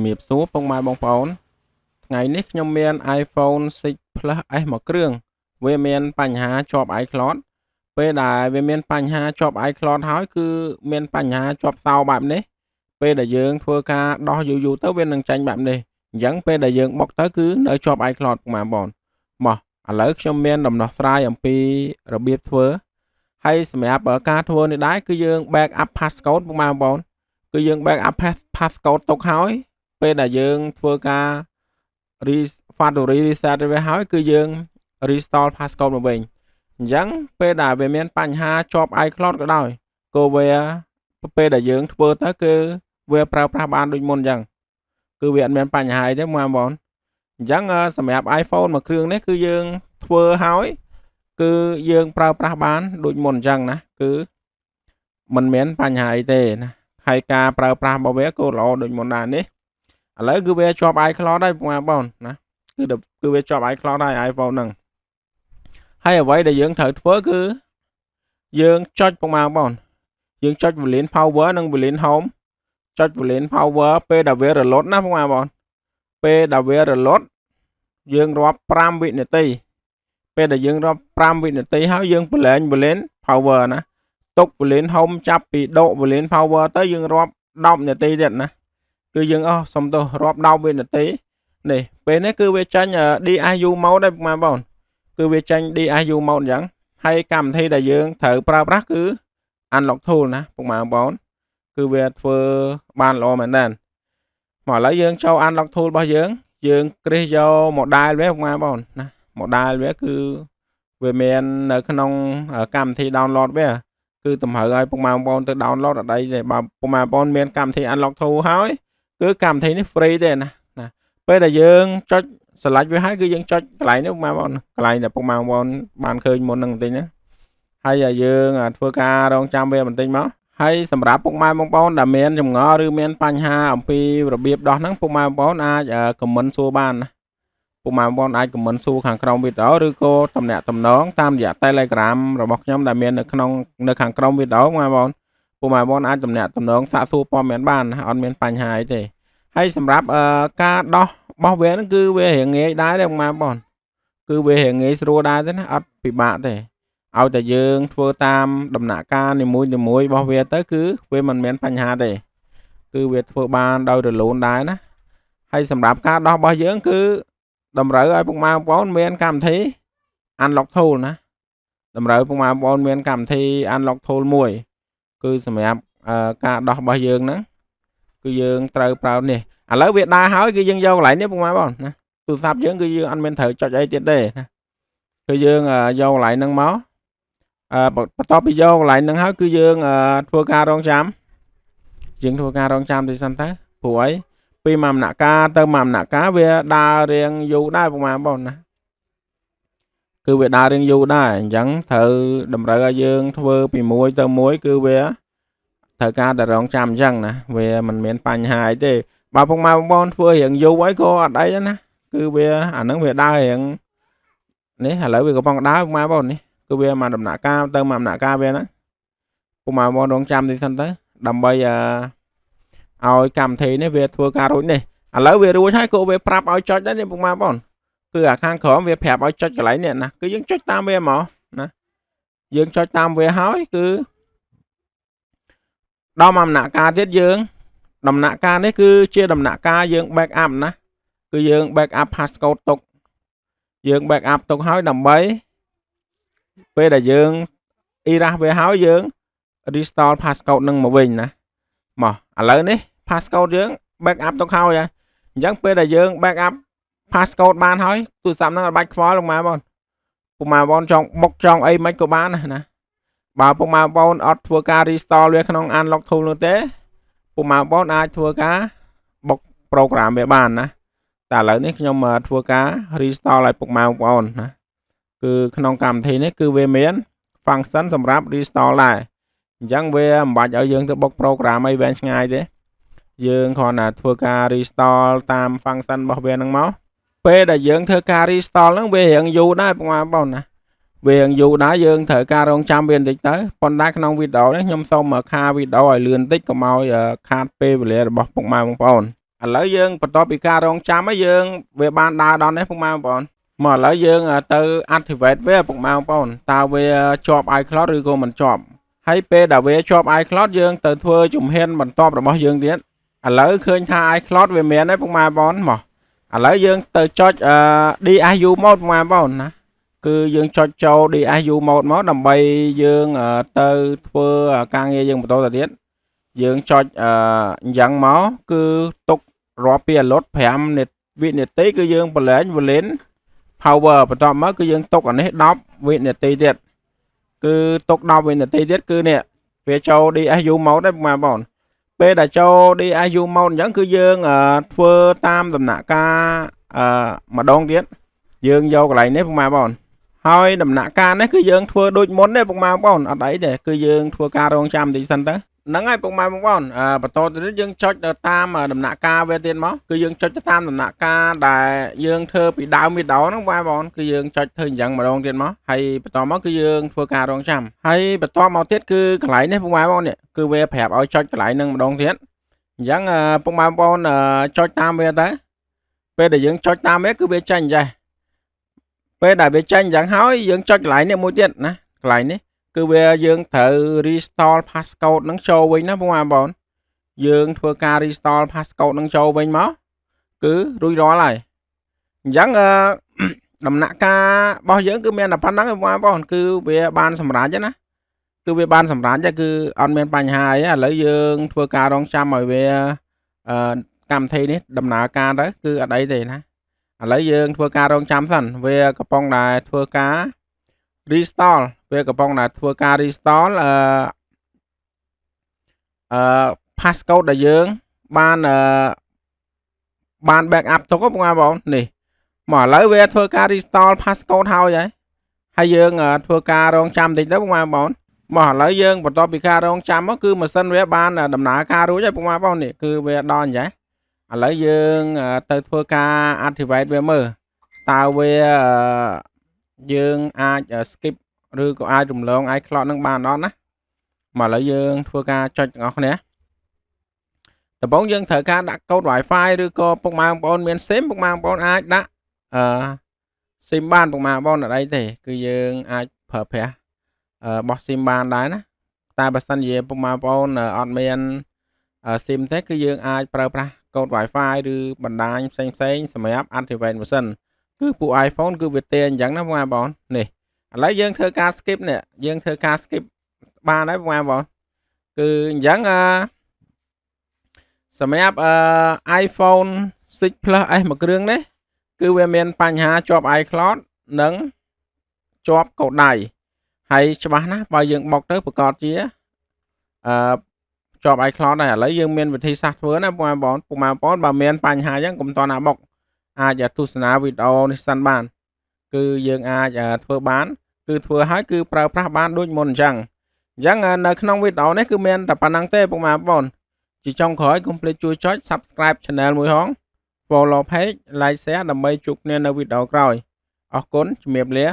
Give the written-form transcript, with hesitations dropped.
nghiệp số phong mai bong phone ngày nít nhom miền iPhone 6 Plus S một krương về miềnปัญหา chọp iCloud ពេលដែលវាមានបញ្ហាជាប់ iCloud ហើយគឺមានបញ្ហាជាប់សោបែបនេះពេលដែលយើងធ្វើការដោះយូរទៅវានឹងចាញ់បែបនេះអញ្ចឹងពេលដែលយើងបុកទៅគឺនៅជាប់ iCloud ប៉ុន្មានបងមកឥឡូវខ្ញុំមានដំណោះស្រាយអំពីរបៀបធ្វើហើយសម្រាប់ការធ្វើនេះដែរគឺយើង backup passcode ប៉ុន្មានបងគឺយើង backup passcode ទុកហើយពេលដែលយើងធ្វើការ factory reset វាហើយគឺយើង restore passcode មកវិញអញ្ចឹងពេលដែលវាមានបញ្ហាជាប់ iCloud ក៏ដោយក៏វាពេលដែលយើងធ្វើទៅគឺវាប្រើប្រាស់បានដូចមុនអញ្ចឹងគឺវាអត់មានបញ្ហាទេបងប្អូនអញ្ចឹងសម្រាប់ iPhone មួយគ្រឿងនេះគឺយើងធ្វើហើយគឺយើងប្រើប្រាស់បានដូចមុនអញ្ចឹងណាគឺមិនមានបញ្ហាអីទេណាហើយការប្រើប្រាស់របស់វាក៏ល្អដូចមុនដែរនេះឥឡូវគឺវាជាប់ iCloud ហើយបងប្អូនណាគឺវាជាប់ iCloud ហើយ iPhone ហ្នឹងហើយអ្វីដែលយើងត្រូវធ្វើគឺយើងចុចប៉ុន្មានបងយើងចុច Volume Power និង Volume Home ចុច Volume Power ពេលដែលវា reload ណាបងប្អូនពេលដែលវា reload យើងរាប់5វិនាទីពេលដែលយើងរាប់5វិនាទីហើយយើងបលែង Volume Power ណាទុក Volume Home ចាប់ពីដក Volume Power ទៅយើងរាប់10នាទីទៀតណាគឺយើងសុំទោសរាប់10វិនាទីនេះពេលនេះគឺវាចាញ់ DSU mode ដែរបងប្អូនគឺវាចាញ់ DSU mode អញ្ចឹងហើយកម្មវិធីដែលយើងត្រូវប្រើប្រាស់គឺ Unlock Tool ណាបងប្អូនគឺវាធ្វើបានល្អមែនតើមកឥឡូវយើងចូល Unlock Tool របស់យើងគ្រាសយក model វាបងប្អូនណា model វាគឺវាមាននៅក្នុងកម្មវិធី download វាគឺតម្រូវឲ្យបងប្អូនទៅ download អត់អីទេបើបងប្អូនមានកម្មវិធី Unlock Tool ហើយគឺកម្មវិធីនេះ free ទេណាពេលដែលយើងចុច select វាហើយគឺយើងចុចកន្លែងនេះបងប្អូនកន្លែងដែលបងប្អូនបានឃើញមុនហ្នឹងបន្តិចណាហើយយើងធ្វើការរងចាំវាបន្តិចមកហើយសម្រាប់ពុកម៉ែបងប្អូនដែលមានចម្ងល់ឬមានបញ្ហាអំពីរបៀបដោះហ្នឹងពុកម៉ែបងប្អូនអាចខមមិនសួរបានណាពុកម៉ែបងប្អូនអាចខមមិនសួរខាងក្រោមវីដេអូឬក៏តំណាក់តំណងតាមរយៈ Telegram របស់ខ្ញុំដែលមាននៅខាងក្រោមវីដេអូបងប្អូនពុកម៉ែបងប្អូនអាចតំណាក់តំណងសាកសួរព័ត៌មានបានអត់មានបញ្ហាអីទេហើយសម្រាប់ការដោះរបស់វាហ្នឹងគឺវារៀងងាយដែរទេបងប្អូនគឺវារៀងងាយស្រួលដែរទេណាអត់ពិបាកទេឲ្យតែយើងធ្វើតាមដំណាក់កាលនីមួយរបស់វាទៅគឺវាមិនមានបញ្ហាទេគឺវាធ្វើបានដោយរលូនដែរណាហើយសម្រាប់ការដោះរបស់យើងគឺតម្រូវឲ្យពុកម៉ែបងប្អូនមានកម្មវិធី Unlock Tool ណាតម្រូវពុកម៉ែបងប្អូនមានកម្មវិធី Unlock Tool មួយគឺសម្រាប់ការដោះរបស់យើងហ្នឹងគឺយើងត្រូវប្រើនេះឥឡូវវាដើរហើយគឺយើងយកកន្លែងនេះពុកម៉ែបងណាទូរស័ព្ទយើងគឺយើងអត់មានត្រូវចុចអីទៀតទេណាគឺយើងយកកន្លែងហ្នឹងមកបន្ទាប់ពីយកកន្លែងហ្នឹងហើយគឺយើងធ្វើការរងចាំតិចសិនទៅព្រោះអីពីមួយដំណាក់កាលទៅមួយដំណាក់កាលវាដើររៀងយូរដែរបងប្អូនណាគឺវាដើររៀងយូរដែរអញ្ចឹងត្រូវតម្រូវឲ្យយើងធ្វើពីមួយទៅមួយគឺវាត្រូវការតែរងចាំអញ្ចឹងណាវាមិនមានបញ្ហាអីទេបើពុកម៉ែបងប្អូនធ្វើរៀងយូរអីក៏អត់អីដែរណាគឺវាអាហ្នឹងវាដើររៀងនេះឥឡូវវាកំពុងដើរពុកម៉ែបងប្អូននេះគឺវាមកដំណាក់កាលទៅមកដំណាក់កាលវាហ្នឹងពុកម៉ែបងប្អូនរងចាំតិចសិនទៅដើម្បីឲ្យកម្មវិធីនេះវាធ្វើការរួចនេះឥឡូវវារួចហើយក៏វាប្រាប់ឲ្យចុចដែរនេះពុកម៉ែបងប្អូនគឺអាខាងក្រោមវាប្រាប់ឲ្យចុចកន្លែងនេះណាគឺយើងចុចតាមវាហ្មងណាយើងចុចតាមវាហើយគឺដល់មកដំណាក់កាលទៀតយើងដំណាក់កាលនេះគឺជាដំណាក់កាលយើង backup ណាគឺយើង backup passcode ទុកយើង backup ទុកហើយដើម្បីពេលដែលយើង erase វាហើយយើង restore passcode នឹងមកវិញណាមកឥឡូវនេះ passcode យើង backup ទុកហើយអញ្ចឹងពេលដែលយើង backup passcode បានហើយទូរស័ព្ទហ្នឹងអត់បាច់ខ្វល់លោកម៉ែបងពុកម៉ែបងចង់បុកចង់អីមិនក៏បានណាបើពុកម៉ែបងអត់ធ្វើការ restore វាក្នុង Unlock Tool នោះទេពុកម៉ែបងអាចធ្វើការបុក program វាបានណាតែឥឡូវនេះខ្ញុំធ្វើការ restore ឲ្យពុកម៉ែបងប្អូនណាគឺក្នុងកម្មវិធីនេះគឺវាមាន function សម្រាប់ restore ដែរអញ្ចឹងវាមិនបាច់ឲ្យយើងទៅបុក program អីវែងឆ្ងាយទេយើងគ្រាន់តែធ្វើការ restore តាម function របស់វាហ្នឹងមកពេលដែលយើងធ្វើការ restore ហ្នឹងវារៀងយូរដែរបងប្អូនណាវារៀងយូរដែរយើងត្រូវការរងចាំវាបន្តិចទៅប៉ុន្តែក្នុងវីដេអូនេះខ្ញុំសូមខាវីដេអូឲ្យលឿនបន្តិចកុំឲ្យខាតពេលវេលារបស់ពុកម៉ែបងប្អូន ឥឡូវយើងបន្ទាប់ពីការរងចាំហើយយើងវាបានដើរដល់នេះពុកម៉ែបងប្អូនមកឥឡូវយើងទៅ activate វាពុកម៉ែបងប្អូនតើវាជាប់ iCloud ឬក៏មិនជាប់ហើយពេលដែលវាជាប់ iCloud យើងទៅធ្វើជំហានបន្ទាប់របស់យើងទៀតឥឡូវឃើញថា iCloud វាមានហើយពុកម៉ែបងប្អូនមកឥឡូវយើងទៅចុចDSU mode ពុកម៉ែបងប្អូនណាគឺយើងចុចចូល DSU mode មកដើម្បីយើងទៅធ្វើការងារយើងបន្តទៅទៀតយើងចុចអញ្ចឹងមកគឺទុករាប់ពី load 5 វិនាទីគឺយើងបលែង volume power បន្ទាប់មកគឺយើងទុកអានេះ10 វិនាទីទៀតគឺទុក10 វិនាទីទៀតគឺនេះវាចូល DSU mode đấyបងប្អូនពេលដែលចូល DSU mode អញ្ចឹងគឺយើងធ្វើតាមដំណាក់កាលម្ដងទៀតយើងយកកន្លែងនេះបងប្អូនហើយដំណាក់កាលនេះគឺយើងធ្វើដូចមុនទេបងប្អូនអត់អីទេគឺយើងធ្វើការរងចាំបន្តិចសិនទៅហ្នឹងហើយបងប្អូនបន្តទៅទៀតយើងចុចទៅតាមដំណាក់កាលវាទៀតមកគឺយើងចុចទៅតាមដំណាក់កាលដែលយើងធ្វើពីដើមវីដេអូហ្នឹងបងប្អូនគឺយើងចុចធ្វើអញ្ចឹងម្ដងទៀតមកហើយបន្តមកគឺយើងធ្វើការរងចាំហើយបន្តមកទៀតគឺកន្លែងនេះបងប្អូននេះគឺវាប្រាប់ឲ្យចុចកន្លែងហ្នឹងម្ដងទៀតអញ្ចឹងបងប្អូនចុចតាមវាទៅពេលដែលយើងចុចតាមវាគឺវាចេញចេះពេលដែលវាចេញអញ្ចឹងហើយយើងចុចកន្លែងនេះមួយទៀតណាកន្លែងនេះគឺវាយើងត្រូវ restore passcode នឹងចូលវិញណាបងប្អូនយើងធ្វើការ restore passcode នឹងចូលវិញមកគឺរួចរាល់ហើយអញ្ចឹងដំណាក់កាលរបស់យើងគឺមានតែប៉ុណ្្នឹងបងប្អូនគឺវាបានសម្រេចណាគឺវាបានសម្រេចគឺអត់មានបញ្ហាអីឥឡូវយើងធ្វើការរងចាំឲ្យវាកម្មវិធីនេះដំណើរការទៅគឺអត់អីទេណាឥឡូវយើងធ្វើការរងចាំសិនវាកំពុងតែធ្វើការ restore វាកំពុងតែធ្វើការ restore passcode ដែលយើងបាន backup ទុកបងប្អូននេះមកឥឡូវវាធ្វើការ restore passcode ហើយយើងធ្វើការរងចាំតិចទៅបងប្អូនមកឥឡូវយើងបន្ទាប់ពីការរងចាំមកគឺម៉ាស៊ីនវាបានដំណើរការរួចហើយបងប្អូននេះគឺវាដល់អញ្ចឹងឥឡូវយើងទៅធ្វើការ activate វាមើលតើវាយើងអាច skip ឬក៏អាចរំលង iCloud នឹងបានអត់ណាមកឥឡូវយើងធ្វើការចុចទាំងអស់គ្នាដំបូងយើងត្រូវការដាក់កូដ Wi-Fi ឬក៏ពុកម៉ែបងប្អូនមាន SIM ពុកម៉ែបងប្អូនអាចដាក់SIM បានពុកម៉ែបងប្អូនអត់អីទេគឺយើងអាចប្រើប្រាស់បោះ SIM បានដែរណាតែបើសិនជាពុកម៉ែបងប្អូនអត់មាន SIM ទេគឺយើងអាចប្រើប្រាស់កូដ Wi-Fi ឬបណ្ដាញផ្សេងសម្រាប់ activate ម៉ាស៊ីនគឺពួក iPhone គឺវាទាអញ្ចឹងណាបងប្អូននេះឥឡូវយើងធ្វើការ skip នេះយើងធ្វើការ skip បានហើយបងប្អូនគឺអញ្ចឹងសម្រាប់iPhone 6 Plus S មួយគ្រឿងនេះគឺវាមានបញ្ហាជាប់ iCloud និងជាប់កូដដៃហើយច្បាស់ណាស់បើយើងបុកទៅប្រកាសជាជាប់ iCloud ដែរឥឡូវយើងមានវិធីសាស្ត្រធ្វើណាបងប្អូនបើមានបញ្ហាអញ្ចឹងកុំតណាបុកអាចទស្សនាវីដេអូនេះសិនបានគឺយើងអាចធ្វើបានគឺធ្វើឲ្យគឺប្រើប្រាស់បានដូចមុនអញ្ចឹងនៅក្នុងវីដេអូនេះគឺមានតែប៉ុណ្្នឹងទេបងប្អូនជាចុងក្រោយកុំភ្លេចជួយចុច Subscribe Channel មួយហង Follow Page Like Share ដើម្បីជួបគ្នានៅវីដេអូក្រោយអរគុណជំរាបលា